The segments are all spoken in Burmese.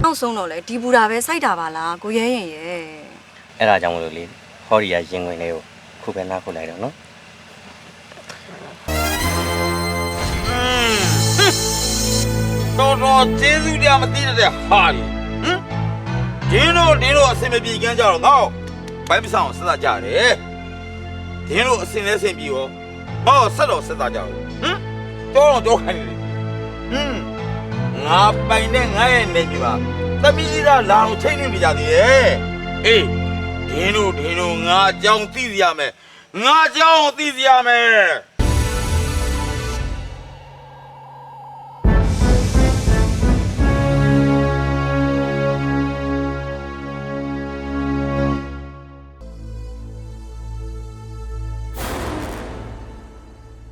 နောက်ဆုံးတော့လေဒီဘူတာပဲစိုက်တာပါလားကိုရဲရင်ရဲ့အဲ့ဒါကြောင့်မလို့လေဟောဒီကရင်ဝင်လေးကိုခုပဲနားခုလိုက်တော့နော်တော်ကျေးဇူးတရားမသိတဲ့ဟာကြီးဒင်းတို့အစင်မပြေကန်းကြတော့ငါ့ဘိုင်းမဆောင်ဆက်တာကြတယ်ဒင်းတို့အစင်လဲဆင်ပြီးရောငါ့ဆက်တော့ဆက်တာကြတော့တော့ခိုင်းနေငါပိုင်နဲ့ငါရဲ့နေပြီပါသမီးကြီးကလာအောင်ချိန်နေကြသေးတယ်အေးဒင်းတို့ငါအကြောင်းသိရမယ်ငါအကြောင်းသိရမယ်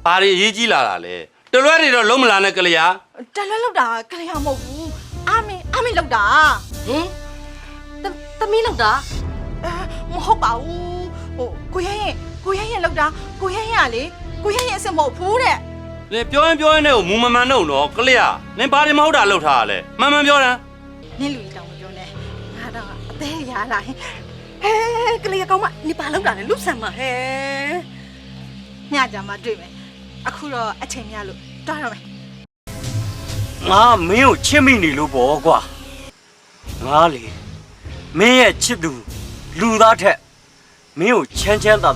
ဘာတွေရေးကြီးလာတာလဲတလွဲတွေတော့လုံးမလာနဲ့ကလေးယာတလွဲလောက်တာကလေးရမဟုတ်ဘူးအမင်းလောက်တာဟင်သမီးလောက်တာမဟုတ်ပါဘူးဟိုကိုရဲရင်လောက်တာကိုရဲရင်ကလေကိုရဲရင်အစ်မဟုတ်ဘူးတဲ့လေပြောရင်နဲ့ကိုမူမမှန်တော့နော်ကလေးယာနင်ဘာတွေမဟုတ်တာလောက်ထားရလဲမှန်ပြောတယ်နင်းလူကြီးတောင်မပြောနဲ့ငါတော့အသေးရလာဟဲကလေးကောင်မနေပါလောက်တာလေလူဆန်မဟဲညကြမှာတွေ့မယ်အခုတော့အချိန်များလို့တွားတော့မယ်ငါမင်းကိုချစ်မိနေလို့ပေါ့ကွာငါလေမင်းရဲ့ချစ်သူလူသားထက်မင်းကိုချမ်းသာ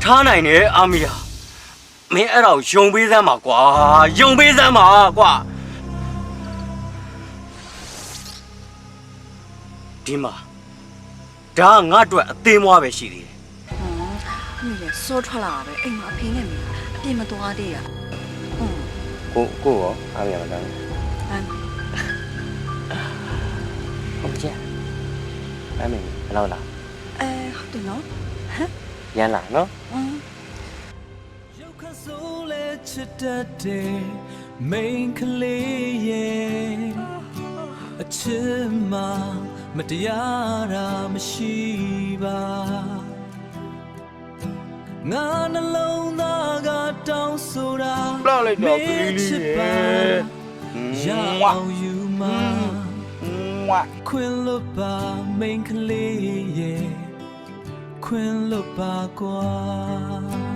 ထားနိုင်တယ်အာမီယာမင်းအဲ့ဒါကိုယုံပေးစမ်းပါကွာယုံပေးစမ်းပါကွာဒီမှာဒါကငါ့အတွက်အသေးမွားပဲရှိသေးတယ်မိလေစောထွက်လာတာပဲအိမ်မှာအဖေနဲ့မိအပြင်မသွားသေးရကိုရောအားရမလားဟုတ်ကြအမေဘယ်လောက်လားဟုတ်တယ်နော်ရန်လာနော်ရုပ်ခဆိုးလဲချစ်တတ်တယ်မိန်ကလေးရဲ့အချစ်မှာမတရားတာမရှိပါငါနှလုံးသားကတောင်းဆိုတာလှလိုက်တော့ကလေးလေးရဲ့ရအောင်ယူမှာခွင်လို့ပါမိန်ကလေးရဲ့ခွင်လို့ပါကွာ